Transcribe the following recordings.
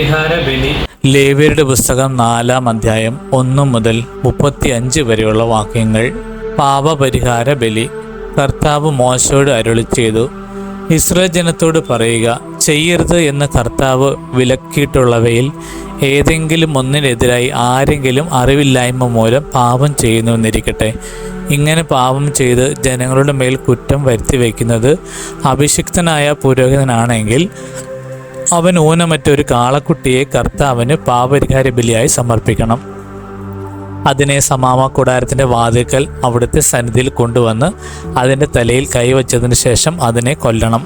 പാപപരിഹാര ബലി. ലേവ്യരുടെ പുസ്തകം 4-ാം അധ്യായം 1 മുതൽ 35 വരെയുള്ള വാക്യങ്ങൾ. പാപപരിഹാര ബലി. കർത്താവ് മോശയോട് അരുളി ചെയ്തു, ഇസ്രായേൽ ജനത്തോട് പറയുക, ചെയ്യരുത് എന്ന് കർത്താവ് വിലക്കിയിട്ടുള്ളവയിൽ ഏതെങ്കിലും ഒന്നിനെതിരായി ആരെങ്കിലും അറിവില്ലായ്മ മൂലം പാപം ചെയ്യുന്നുവെന്നിരിക്കട്ടെ. ഇങ്ങനെ പാപം ചെയ്ത് ജനങ്ങളുടെ മേൽ കുറ്റം വരുത്തി വയ്ക്കുന്നത് അഭിഷിക്തനായ പുരോഹിതനാണെങ്കിൽ അവൻ ഊനമറ്റൊരു കാളക്കുട്ടിയെ കർത്താവിന് പാപപരിഹാര ബലിയായി സമർപ്പിക്കണം. അതിനെ സമാഗമ കൂടാരത്തിൻ്റെ വാതിൽക്കൽ അവിടുത്തെ സന്നിധിയിൽ കൊണ്ടുവന്ന് അതിൻ്റെ തലയിൽ കൈവച്ചതിന് ശേഷം അതിനെ കൊല്ലണം.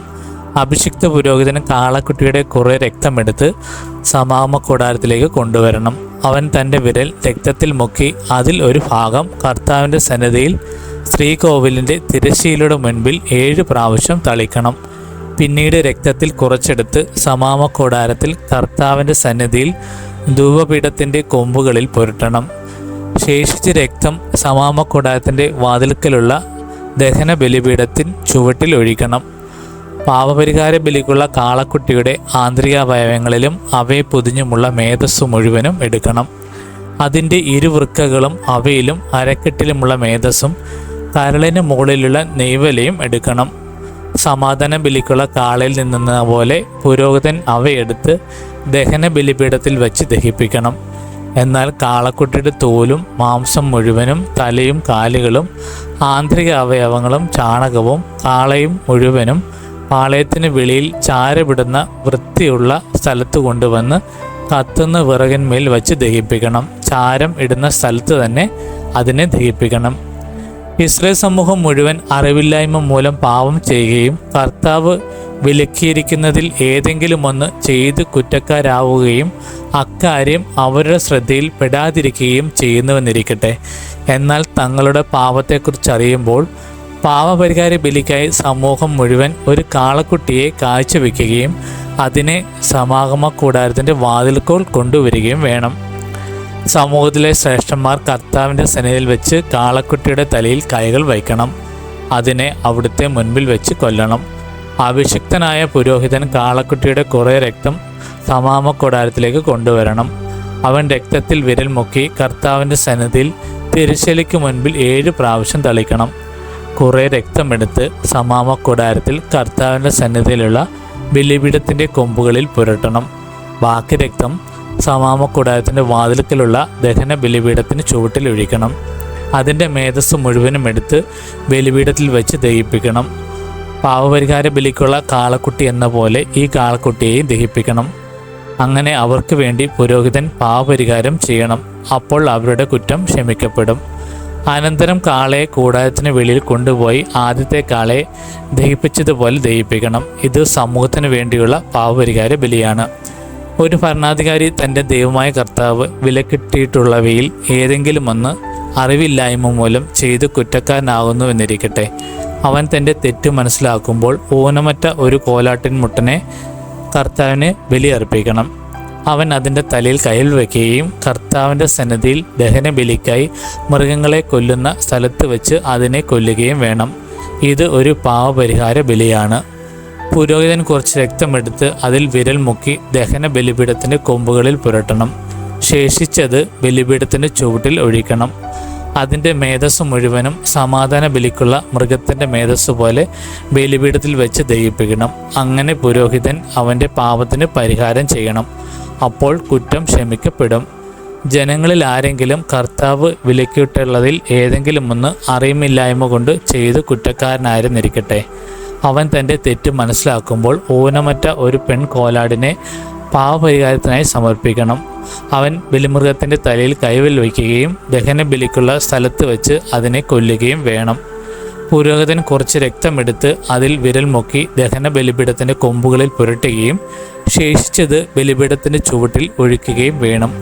അഭിഷിക്ത പുരോഹിതന് കാളക്കുട്ടിയുടെ കുറേ രക്തമെടുത്ത് സമാഗമ കൂടാരത്തിലേക്ക് കൊണ്ടുവരണം. അവൻ തൻ്റെ വിരൽ രക്തത്തിൽ മുക്കി അതിൽ ഒരു ഭാഗം കർത്താവിൻ്റെ സന്നിധിയിൽ ശ്രീകോവിലിൻ്റെ തിരശ്ശീലയുടെ മുൻപിൽ 7 പ്രാവശ്യം തളിക്കണം. പിന്നീട് രക്തത്തിൽ കുറച്ചെടുത്ത് സമാഗമ കൂടാരത്തിൽ കർത്താവിൻ്റെ സന്നിധിയിൽ ധൂപപീഠത്തിൻ്റെ കൊമ്പുകളിൽ പുരട്ടണം. ശേഷിച്ച രക്തം സമാഗമ കൂടാരത്തിൻ്റെ വാതിൽക്കലുള്ള ദഹന ബലിപീഠത്തിൻ ചുവട്ടിൽ ഒഴിക്കണം. പാപപരിഹാര ബലിക്കുള്ള കാളക്കുട്ടിയുടെ ആന്തരികാവയവങ്ങളിലും അവയെ പൊതിഞ്ഞുമുള്ള മേധസ്സു മുഴുവനും എടുക്കണം. അതിൻ്റെ ഇരുവൃക്കകളും അവയിലും അരക്കെട്ടിലുമുള്ള മേധസ്സും കരളിന് മുകളിലുള്ള നെയ്വലയും എടുക്കണം. സമാധാന ബലിക്കുള്ള കാളയിൽ നിന്നെന്ന പോലെ പുരോഹിതൻ അവയെടുത്ത് ദഹന ബലിപീഠത്തിൽ വച്ച് ദഹിപ്പിക്കണം. എന്നാൽ കാളക്കുട്ടിയുടെ തോലും മാംസം മുഴുവനും തലയും കാലുകളും ആന്തരിക അവയവങ്ങളും ചാണകവും കാളയും മുഴുവനും പാളയത്തിന് വെളിയിൽ ചാരവിടുന്ന വൃത്തിയുള്ള സ്ഥലത്ത് കൊണ്ടുവന്ന് കത്തുന്ന വിറകിന്മേൽ വച്ച് ദഹിപ്പിക്കണം. ചാരം ഇടുന്ന സ്ഥലത്ത് തന്നെ അതിനെ ദഹിപ്പിക്കണം. ഇസ്രായേൽ സമൂഹം മുഴുവൻ അറിവില്ലായ്മ മൂലം പാപം ചെയ്യുകയും കർത്താവ് വിലക്കിയിരിക്കുന്നതിൽ ഏതെങ്കിലും ഒന്ന് ചെയ്ത് കുറ്റക്കാരാവുകയും അക്കാര്യം അവരുടെ ശ്രദ്ധയിൽ പെടാതിരിക്കുകയും ചെയ്യുന്നുവെന്നിരിക്കട്ടെ. എന്നാൽ തങ്ങളുടെ പാപത്തെക്കുറിച്ച് അറിയുമ്പോൾ പാപപരിഹാര ബലിക്കായി സമൂഹം മുഴുവൻ ഒരു കാളക്കുട്ടിയെ കാഴ്ചവെക്കുകയും അതിനെ സമാഗമ കൂടാരത്തിൻ്റെ വാതിൽക്കോൽ കൊണ്ടുവരികയും വേണം. സമൂഹത്തിലെ ശ്രേഷ്ഠന്മാർ കർത്താവിൻ്റെ സന്നിധിയിൽ വെച്ച് കാളക്കുട്ടിയുടെ തലയിൽ കൈകൾ വയ്ക്കണം. അതിനെ അവിടുത്തെ മുൻപിൽ വെച്ച് കൊല്ലണം. അഭിഷിക്തനായ പുരോഹിതൻ കാളക്കുട്ടിയുടെ കുറേ രക്തം സമാഗമ കൂടാരത്തിലേക്ക് കൊണ്ടുവരണം. അവൻ രക്തത്തിൽ വിരൽ മുക്കി കർത്താവിൻ്റെ സന്നിധിയിൽ തിരുശലിക്ക് മുൻപിൽ 7 പ്രാവശ്യം തളിക്കണം. കുറേ രക്തമെടുത്ത് സമാഗമ കൂടാരത്തിൽ കർത്താവിൻ്റെ സന്നിധിയിലുള്ള ബലിപീഠത്തിൻ്റെ കൊമ്പുകളിൽ പുരട്ടണം. ബാക്കി രക്തം സമാഗമ കൂടാരത്തിൻ്റെ വാതിൽക്കലുള്ള ദഹന ബലിപീഠത്തിന് ചുവട്ടിൽ ഒഴിക്കണം. അതിൻ്റെ മേധസ്സ് മുഴുവനും എടുത്ത് ബലിപീഠത്തിൽ വെച്ച് ദഹിപ്പിക്കണം. പാപപരിഹാര ബലിക്കുള്ള കാളക്കുട്ടി എന്ന പോലെ ഈ കാളക്കുട്ടിയെയും ദഹിപ്പിക്കണം. അങ്ങനെ അവർക്ക് വേണ്ടി പുരോഹിതൻ പാപപരിഹാരം ചെയ്യണം. അപ്പോൾ അവരുടെ കുറ്റം ക്ഷമിക്കപ്പെടും. അനന്തരം കാളയെ കൂടാരത്തിന് വെളിയിൽ കൊണ്ടുപോയി ആദ്യത്തെ കാളയെ ദഹിപ്പിച്ചതുപോലെ ദഹിപ്പിക്കണം. ഇത് സമൂഹത്തിന് വേണ്ടിയുള്ള പാപപരിഹാര ബലിയാണ്. ഒരു ഭരണാധികാരി തൻ്റെ ദൈവമായ കർത്താവ് വിലക്കിട്ടിട്ടുള്ളവയിൽ ഏതെങ്കിലും ഒന്ന് അറിവില്ലായ്മ മൂലം ചെയ്ത് കുറ്റക്കാരനാകുന്നുവെന്നിരിക്കട്ടെ. അവൻ തൻ്റെ തെറ്റ് മനസ്സിലാക്കുമ്പോൾ ഊനമറ്റ ഒരു കോലാട്ടിൻ മുട്ടനെ കർത്താവിന് ബലിയർപ്പിക്കണം. അവൻ അതിൻ്റെ തലയിൽ കയ്യിൽ വയ്ക്കുകയും കർത്താവിൻ്റെ സന്നിധിയിൽ ദഹന ബലിക്കായി മൃഗങ്ങളെ കൊല്ലുന്ന സ്ഥലത്ത് വെച്ച് അതിനെ കൊല്ലുകയും വേണം. ഇത് ഒരു പാപപരിഹാര ബലിയാണ്. പുരോഹിതൻ കുറച്ച് രക്തമെടുത്ത് അതിൽ വിരൽ മുക്കി ദഹന ബലിപീഠത്തിൻ്റെ കൊമ്പുകളിൽ പുരട്ടണം. ശേഷിച്ചത് ബലിപീഠത്തിൻ്റെ ചുവട്ടിൽ ഒഴിക്കണം. അതിൻ്റെ മേധസ്സ് മുഴുവനും സമാധാന ബലിക്കുള്ള മൃഗത്തിൻ്റെ മേധസ്സ് പോലെ ബലിപീഠത്തിൽ വെച്ച് ദഹിപ്പിക്കണം. അങ്ങനെ പുരോഹിതൻ അവൻ്റെ പാപത്തിന് പരിഹാരം ചെയ്യണം. അപ്പോൾ കുറ്റം ക്ഷമിക്കപ്പെടും. ജനങ്ങളിൽ ആരെങ്കിലും കർത്താവ് വിലക്കിയിട്ടുള്ളതിൽ ഏതെങ്കിലും ഒന്ന് അറിയുമില്ലായ്മ കൊണ്ട് ചെയ്ത് കുറ്റക്കാരനായിരുന്നിരിക്കട്ടെ. അവൻ തൻ്റെ തെറ്റ് മനസ്സിലാക്കുമ്പോൾ ഊനമറ്റ ഒരു പെൺകോലാടിനെ പാപപരിഹാരത്തിനായി സമർപ്പിക്കണം. അവൻ ബലിമൃഗത്തിൻ്റെ തലയിൽ കൈവിൽ വയ്ക്കുകയും ദഹന ബലിക്കുള്ള സ്ഥലത്ത് വെച്ച് അതിനെ കൊല്ലുകയും വേണം. പുരോഹിതൻ കുറച്ച് രക്തമെടുത്ത് അതിൽ വിരൽ മുക്കി ദഹന ബലിപീഠത്തിൻ്റെ കൊമ്പുകളിൽ പുരട്ടുകയും ശേഷിച്ചത് ബലിപീഠത്തിൻ്റെ ചുവട്ടിൽ ഒഴിക്കുകയും വേണം.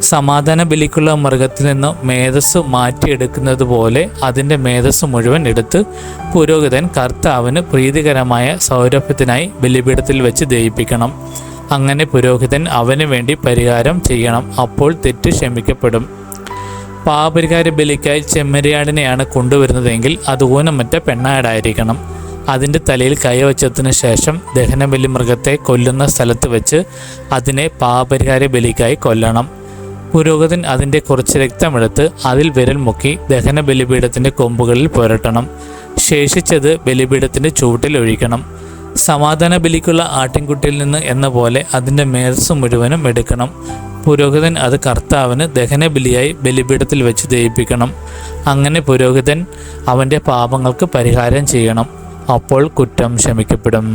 സമാധാന ബലിക്കുള്ള മൃഗത്തിൽ നിന്ന് മേധസ്സ് മാറ്റിയെടുക്കുന്നത് പോലെ അതിൻ്റെ മേധസ്സ് മുഴുവൻ എടുത്ത് പുരോഹിതൻ കർത്താവിന് പ്രീതികരമായ സൗരഭ്യത്തിനായി ബലിപീഠത്തിൽ വെച്ച് ദഹിപ്പിക്കണം. അങ്ങനെ പുരോഹിതൻ അവന് വേണ്ടി പരിഹാരം ചെയ്യണം. അപ്പോൾ തെറ്റ് ക്ഷമിക്കപ്പെടും. പാപപരിഹാര ബലിക്കായി ചെമ്മരിയാടിനെയാണ് കൊണ്ടുവരുന്നതെങ്കിൽ അത് ഊനമറ്റ പെണ്ണാടായിരിക്കണം. അതിൻ്റെ തലയിൽ കൈവച്ചതിന് ശേഷം ദഹനബലി മൃഗത്തെ കൊല്ലുന്ന സ്ഥലത്ത് വെച്ച് അതിനെ പാപപരിഹാര ബലിക്കായി കൊല്ലണം. പുരോഹിതൻ അതിൻ്റെ കുറച്ച് രക്തമെടുത്ത് അതിൽ വിരൽ മുക്കി ദഹന ബലിപീഠത്തിൻ്റെ കൊമ്പുകളിൽ പുരട്ടണം. ശേഷിച്ചത് ബലിപീഠത്തിൻ്റെ ചുവട്ടിൽ ഒഴിക്കണം. സമാധാന ബലിക്കുള്ള ആട്ടിൻകുട്ടിയിൽ നിന്ന് എന്ന പോലെ അതിൻ്റെ മേധസ് മുഴുവനും എടുക്കണം. പുരോഹിതൻ അത് കർത്താവിന് ദഹനബലിയായി ബലിപീഠത്തിൽ വെച്ച് ദഹിപ്പിക്കണം. അങ്ങനെ പുരോഹിതൻ അവൻ്റെ പാപങ്ങൾക്ക് പരിഹാരം ചെയ്യണം. അപ്പോൾ കുറ്റം ക്ഷമിക്കപ്പെടും.